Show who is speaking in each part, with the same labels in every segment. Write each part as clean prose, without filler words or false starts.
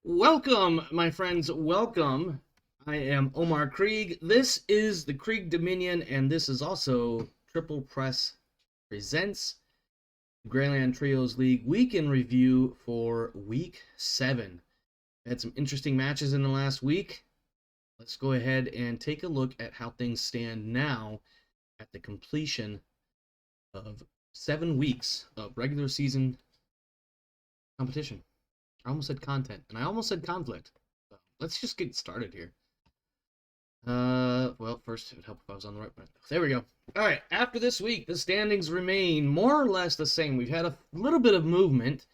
Speaker 1: Welcome, my friends. Welcome. I am Omar Krieg. This is the Krieg Dominion, and this is also Triple Press Presents Greyland Trios League Week in Review for Week 7. We had some interesting matches in the last week. Let's go ahead and take a look at how things stand now at the completion of 7 weeks of regular season competition. I almost said content, and I almost said conflict. So let's just get started here. Well, first it would help if I was on the right one. There we go. All right, after this week, the standings remain more or less the same. We've had a little bit of movement.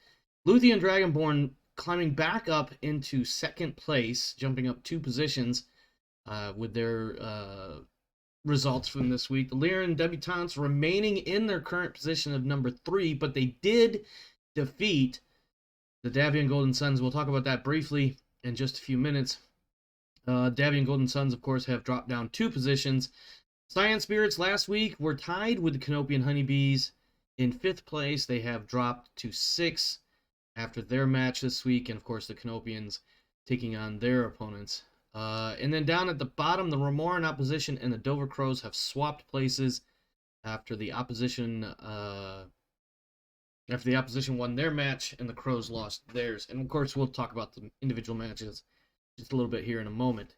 Speaker 1: Luthien Dragonborn climbing back up into second place, jumping up 2 positions with their results from this week. The Lyran Debutantes remaining in their current position of number 3, but they did defeat the Davion Golden Suns. We'll talk about that briefly in just a few minutes. Davion Golden Suns, of course, have dropped down 2 positions. Cyan Spirits last week were tied with the Canopian Honeybees in 5th place. They have dropped to 6 after their match this week, and of course the Canopians taking on their opponents. And then down at the bottom, the Remoran Opposition and the Dover Crows have swapped places after the opposition won their match and the Crows lost theirs. And of course, we'll talk about the individual matches just a little bit here in a moment.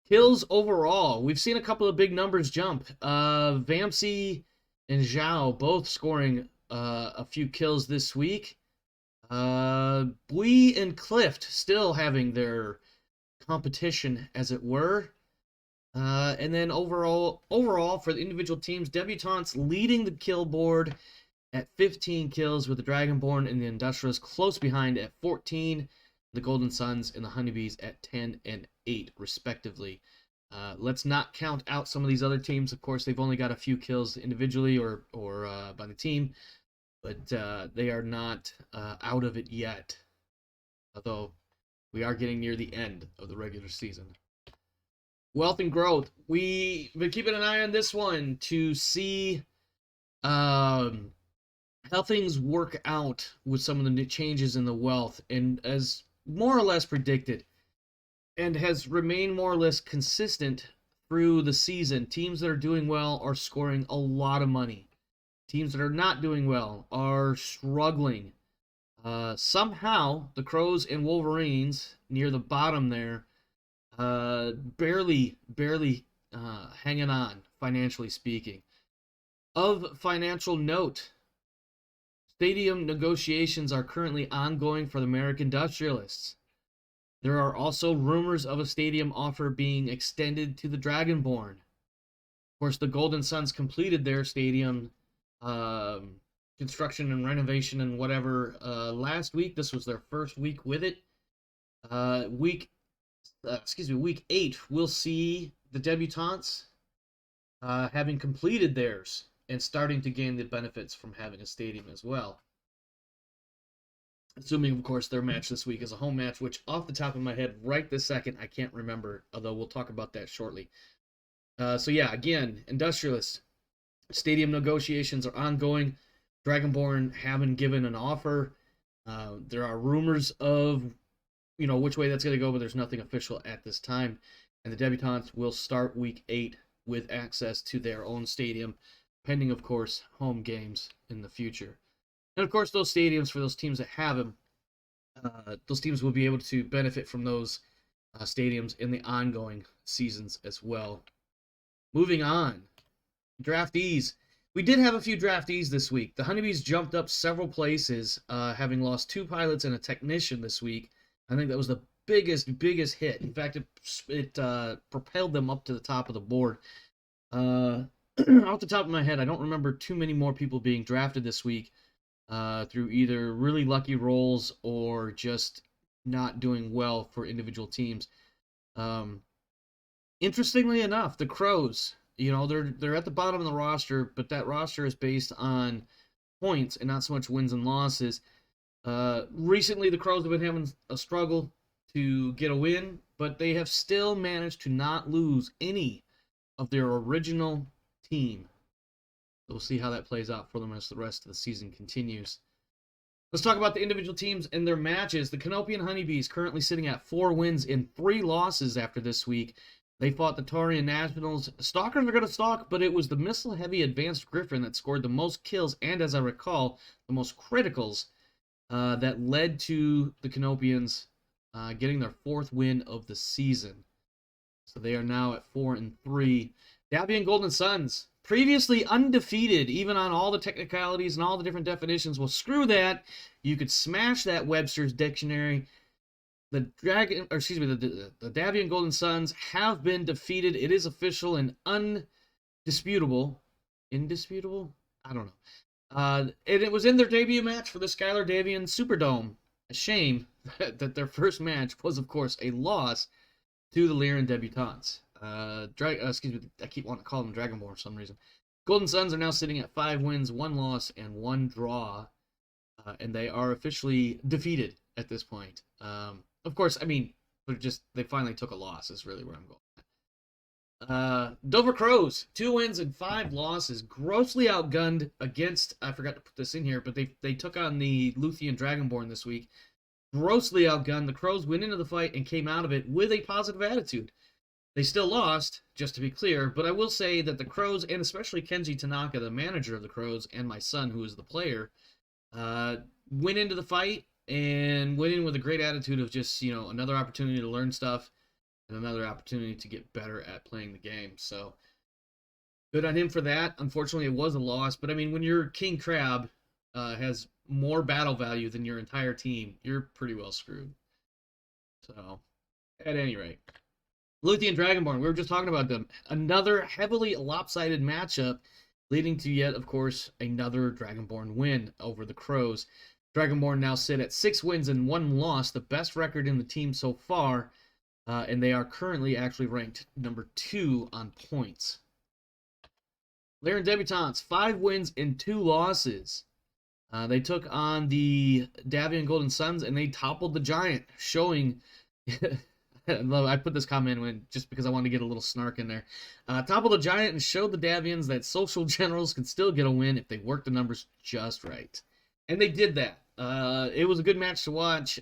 Speaker 1: Kills overall, we've seen a couple of big numbers jump. Vamsi and Zhao both scoring a few kills this week. Bui and Clift still having their competition, as it were. And then overall for the individual teams, Debutantes leading the kill board at 15 kills, with the Dragonborn and the Industrialists close behind at 14. The Golden Suns and the Honeybees at 10 and 8, respectively. Let's not count out some of these other teams. Of course, they've only got a few kills individually or by the team, but they are not out of it yet, although we are getting near the end of the regular season. Wealth and growth. We've been keeping an eye on this one to see how things work out with some of the new changes in the wealth, and as more or less predicted, and has remained more or less consistent through the season. Teams that are doing well are scoring a lot of money. Teams that are not doing well are struggling. Somehow, the Crows and Wolverines near the bottom there, barely hanging on, financially speaking. Of financial note, stadium negotiations are currently ongoing for the American Industrialists. There are also rumors of a stadium offer being extended to the Dragonborn. Of course, the Golden Suns completed their stadium construction and renovation and whatever last week. This was their first week with it. Week 8, we'll see the Debutantes having completed theirs and starting to gain the benefits from having a stadium as well. Assuming, of course, their match this week is a home match, which off the top of my head, right this second, I can't remember, although we'll talk about that shortly. So yeah, again, Industrialists, stadium negotiations are ongoing. Dragonborn haven't given an offer. There are rumors of, which way that's going to go, but there's nothing official at this time. And the Debutantes will start week 8 with access to their own stadium, pending, of course, home games in the future. And, of course, those stadiums, for those teams that have them, those teams will be able to benefit from those stadiums in the ongoing seasons as well. Moving on, draftees. We did have a few draftees this week. The Honeybees jumped up several places, having lost 2 pilots and a technician this week. I think that was the biggest hit. In fact, it propelled them up to the top of the board. Off the top of my head, I don't remember too many more people being drafted this week through either really lucky rolls or just not doing well for individual teams. Interestingly enough, the Crows, they're at the bottom of the roster, but that roster is based on points and not so much wins and losses. Recently, the Crows have been having a struggle to get a win, but they have still managed to not lose any of their original team. So we'll see how that plays out for them as the rest of the season continues. Let's talk about the individual teams and their matches. The Canopian Honeybees currently sitting at 4 wins and 3 losses after this week. They fought the Taurian Nationals. Stalkers are going to stalk, but it was the missile-heavy Advanced Griffin that scored the most kills and, as I recall, the most criticals that led to the Canopians getting their 4th win of the season. So they are now at 4-3. Davian Golden Suns, previously undefeated, even on all the technicalities and all the different definitions. Well, screw that. You could smash that Webster's Dictionary. The Davian Golden Suns have been defeated. It is official and undisputable. Indisputable? I don't know. And it was in their debut match for the Skylar Davian Superdome. A shame that their first match was, of course, a loss to the Lyran Debutantes. Excuse me, I keep wanting to call them Dragonborn for some reason. Golden Suns are now sitting at 5 wins, 1 loss, and 1 draw. And they are officially defeated at this point. Of course, I mean, they finally took a loss is really where I'm going. Dover Crows, 2 wins and 5 losses, grossly outgunned against, I forgot to put this in here, but they took on the Luthien Dragonborn this week. Grossly outgunned. The Crows went into the fight and came out of it with a positive attitude. They still lost, just to be clear, but I will say that the Crows, and especially Kenji Tanaka, the manager of the Crows, and my son, who is the player, went into the fight and went in with a great attitude of just, another opportunity to learn stuff and another opportunity to get better at playing the game. So, good on him for that. Unfortunately, it was a loss, but I mean, when your King Crab has more battle value than your entire team, you're pretty well screwed. So, at any rate. Luthien Dragonborn, we were just talking about them. Another heavily lopsided matchup, leading to yet, of course, another Dragonborn win over the Crows. Dragonborn now sit at 6 wins and 1 loss, the best record in the team so far, and they are currently actually ranked number 2 on points. Lyran Debutantes, 5 wins and 2 losses. They took on the Davian Golden Suns, and they toppled the Giant, showing... I put this comment in just because I wanted to get a little snark in there. Toppled the Giant and showed the Davians that social generals can still get a win if they work the numbers just right. And they did that. It was a good match to watch.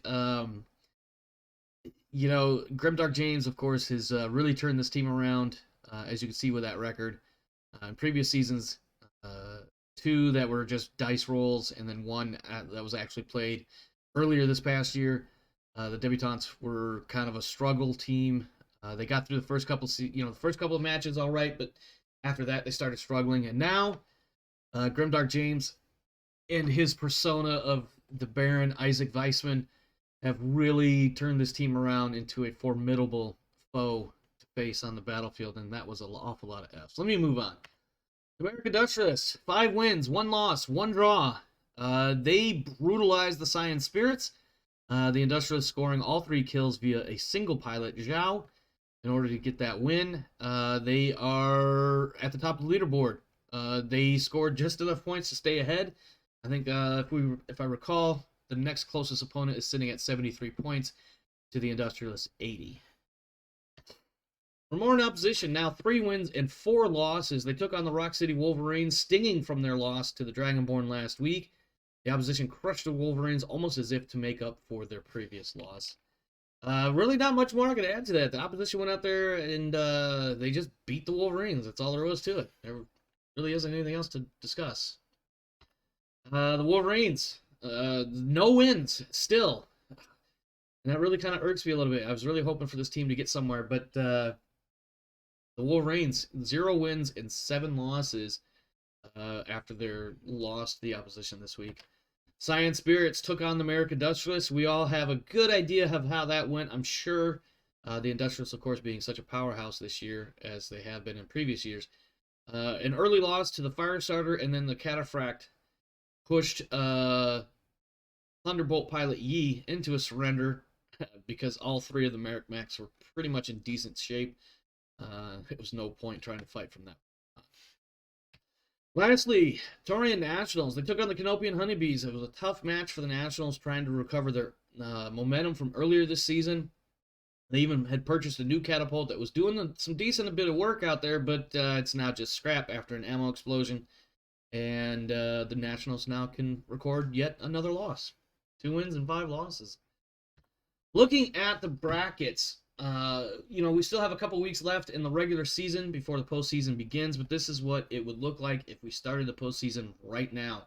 Speaker 1: Grimdark James, of course, has really turned this team around, as you can see with that record. In previous seasons, 2 that were just dice rolls, and then 1 that was actually played earlier this past year. The Debutantes were kind of a struggle team. They got through the first couple of matches all right, but after that they started struggling. And now, Grimdark James and his persona of the Baron Isaac Weissman have really turned this team around into a formidable foe to face on the battlefield, and that was an awful lot of Fs. Let me move on. American Industrialists, 5 wins, 1 loss, 1 draw. They brutalized the Cyan Spirits. The Industrialists scoring all 3 kills via a single pilot, Zhao, in order to get that win. They are at the top of the leaderboard. They scored just enough points to stay ahead. I think if I recall, the next closest opponent is sitting at 73 points to the Industrialists' 80. For more in opposition, now 3 wins and 4 losses. They took on the Rock City Wolverines, stinging from their loss to the Dragonborn last week. The opposition crushed the Wolverines almost as if to make up for their previous loss. Really not much more I could add to that. The opposition went out there and they just beat the Wolverines. That's all there was to it. There really isn't anything else to discuss. The Wolverines, no wins still. And that really kind of irks me a little bit. I was really hoping for this team to get somewhere, but the Wolverines, 0 wins and 7 losses after their loss to the opposition this week. Cyan Spirits took on the American Industrialists. We all have a good idea of how that went, I'm sure. The Industrialists, of course, being such a powerhouse this year, as they have been in previous years. An early loss to the Firestarter, and then the Cataphract pushed Thunderbolt pilot Yi into a surrender because all 3 of the Merrick Mechs were pretty much in decent shape. It was no point trying to fight from that. Lastly, Taurian Nationals. They took on the Canopian Honeybees. It was a tough match for the Nationals, trying to recover their momentum from earlier this season. They even had purchased a new catapult that was doing some decent bit of work out there, but it's now just scrap after an ammo explosion. And the Nationals now can record yet another loss. 2 wins and 5 losses. Looking at the brackets, we still have a couple weeks left in the regular season before the postseason begins, but this is what it would look like if we started the postseason right now.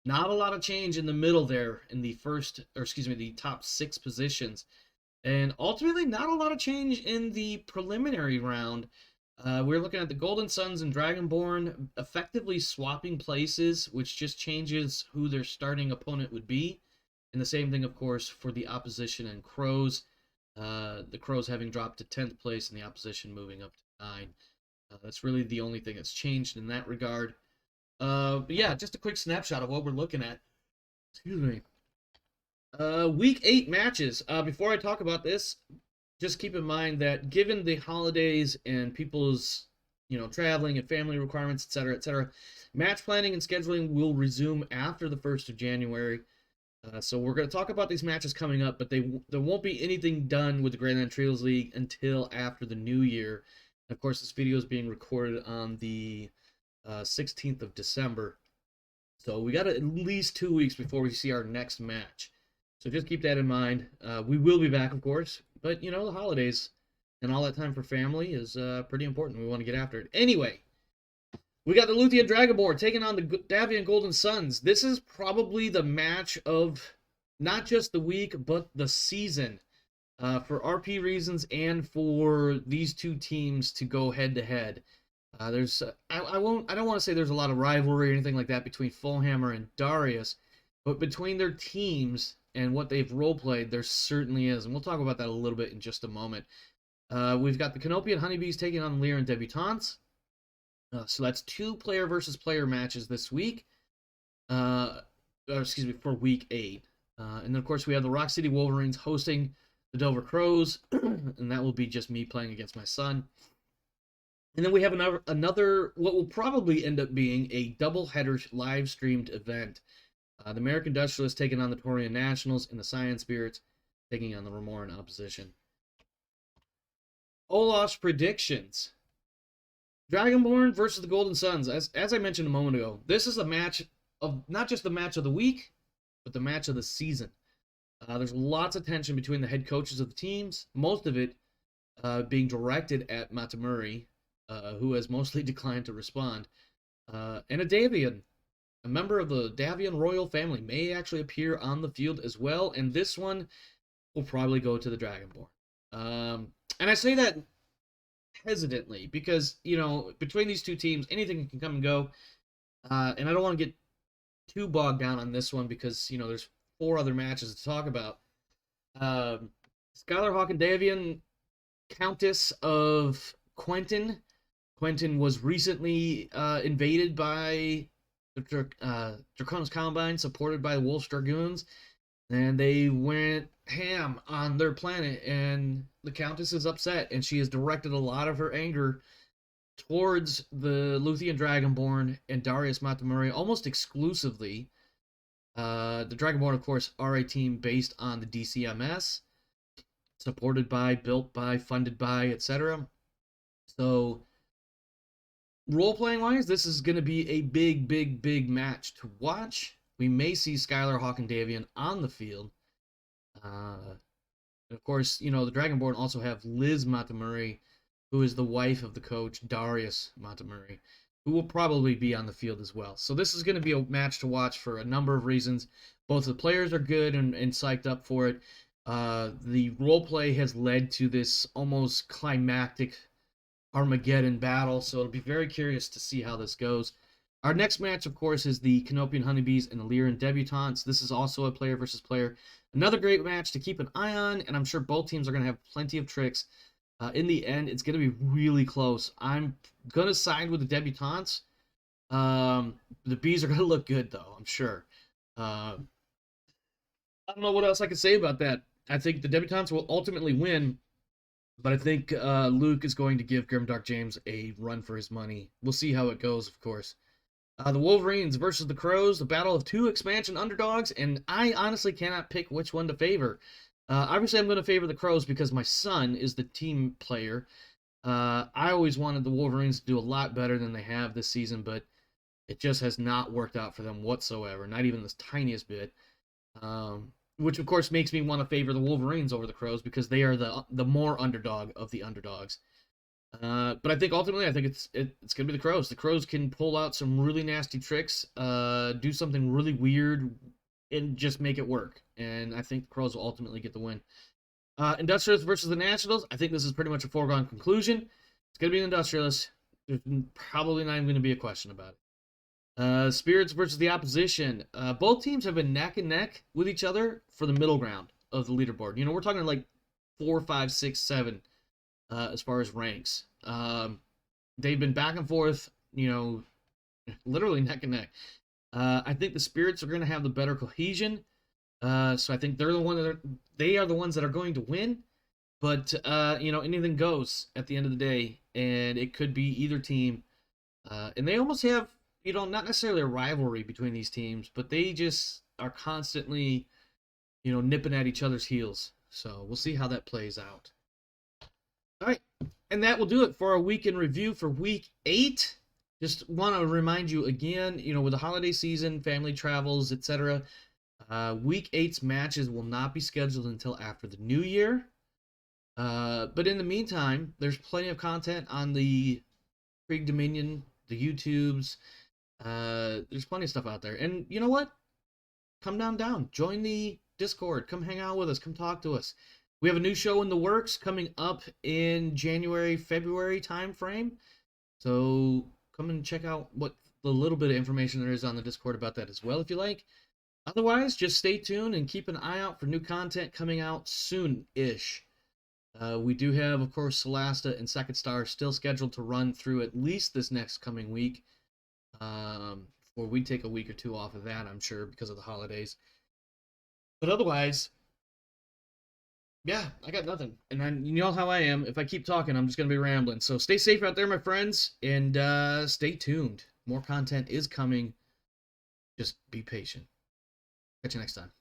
Speaker 1: Not a lot of change in the middle there in the the top 6 positions. And ultimately, not a lot of change in the preliminary round. We're looking at the Golden Suns and Dragonborn effectively swapping places, which just changes who their starting opponent would be. And the same thing, of course, for the opposition and Crows. The Crows having dropped to 10th place and the opposition moving up to 9. That's really the only thing that's changed in that regard. But yeah, just a quick snapshot of what we're looking at. Excuse me. Week 8 matches. Before I talk about this, just keep in mind that given the holidays and people's, traveling and family requirements, etc., match planning and scheduling will resume after the 1st of January. So we're going to talk about these matches coming up, but there won't be anything done with the Grandland Trios League until after the new year. And of course, this video is being recorded on the 16th of December. So we got at least 2 weeks before we see our next match. So just keep that in mind. We will be back, of course, but, the holidays and all that time for family is pretty important. We want to get after it. Anyway, we got the Luthien Dragonborn taking on the Davion Golden Suns. This is probably the match of not just the week, but the season. For RP reasons and for these two teams to go head-to-head. I don't want to say there's a lot of rivalry or anything like that between Fullhammer and Darius, but between their teams and what they've role-played, there certainly is. And we'll talk about that a little bit in just a moment. We've got the Canopian Honeybees taking on Lyran Debutantes. So that's 2 player versus player matches this week. For week 8. And then, of course, we have the Rock City Wolverines hosting the Dover Crows. And that will be just me playing against my son. And then we have another what will probably end up being a double-header live-streamed event. The American Industrialists taking on the Torian Nationals, and the Science Spirits taking on the Remoran opposition. Olaf's predictions. Dragonborn versus the Golden Suns. As I mentioned a moment ago, this is a match of not just the match of the week, but the match of the season. There's lots of tension between the head coaches of the teams, most of it being directed at Matamuri, who has mostly declined to respond. And a Davion, a member of the Davion royal family, may actually appear on the field as well, and this one will probably go to the Dragonborn. And I say that hesitantly because, between these two teams, anything can come and go. And I don't want to get too bogged down on this one because, there's 4 other matches to talk about. Skylar Hawk and Davion, Countess of Quentin. Quentin was recently invaded by the Draconis Combine, supported by the Wolf's Dragoons, and they went ham on their planet, and the Countess is upset, and she has directed a lot of her anger towards the Luthien Dragonborn and Darius Matamuri almost exclusively. The Dragonborn, of course, are a team based on the DCMS, supported by, built by, funded by, etc. So, role-playing wise, this is going to be a big, big, big match to watch. We may see Skylar Hawk and Davion on the field. Of course, the Dragonborn also have Liz Matamuri, who is the wife of the coach, Darius Matamuri, who will probably be on the field as well. So this is going to be a match to watch for a number of reasons. Both the players are good and psyched up for it. The role-play has led to this almost climactic Armageddon battle, so it'll be very curious to see how this goes. Our next match, of course, is the Canopian Honeybees and the Lyran Debutantes. This is also a player versus player. Another great match to keep an eye on, and I'm sure both teams are going to have plenty of tricks. In the end, it's going to be really close. I'm going to side with the Debutantes. The Bees are going to look good, though, I'm sure. I don't know what else I can say about that. I think the Debutantes will ultimately win, but I think Luke is going to give Grimdark James a run for his money. We'll see how it goes, of course. The Wolverines versus the Crows, the battle of 2 expansion underdogs, and I honestly cannot pick which one to favor. Obviously, I'm going to favor the Crows because my son is the team player. I always wanted the Wolverines to do a lot better than they have this season, but it just has not worked out for them whatsoever, not even the tiniest bit. which of course makes me want to favor the Wolverines over the Crows because they are the more underdog of the underdogs. But I think ultimately, I think it's gonna be the Crows. The Crows can pull out some really nasty tricks, do something really weird, and just make it work. And I think the Crows will ultimately get the win. Industrialists versus the Nationals. I think this is pretty much a foregone conclusion. It's gonna be the Industrialists. There's probably not even gonna be a question about it. Spirits versus the opposition. Both teams have been neck and neck with each other for the middle ground of the leaderboard. You know, we're talking like 4, 5, 6, 7 as far as ranks. They've been back and forth, you know, literally neck and neck. I think the Spirits are going to have the better cohesion. So I think they are the ones that are going to win. But you know, anything goes at the end of the day, and it could be either team. And they almost have, you know, not necessarily a rivalry between these teams, but they just are constantly, you know, nipping at each other's heels. So we'll see how that plays out. All right, and that will do it for our week in review for Week 8. Just want to remind you again, you know, with the holiday season, family travels, etc., Week 8's matches will not be scheduled until after the new year. But in the meantime, there's plenty of content on the Krieg Dominion, the YouTubes. There's plenty of stuff out there. And you know what? Come down. Join the Discord. Come hang out with us. Come talk to us. We have a new show in the works coming up in January, February time frame. So come and check out what the little bit of information there is on the Discord about that as well, if you like. Otherwise, just stay tuned and keep an eye out for new content coming out soon-ish. We do have, of course, Solasta and Second Star still scheduled to run through at least this next coming week. Or we take a week or two off of that, I'm sure, because of the holidays. But otherwise, yeah, I got nothing. And you know how I am. If I keep talking, I'm just going to be rambling. So stay safe out there, my friends, and stay tuned. More content is coming. Just be patient. Catch you next time.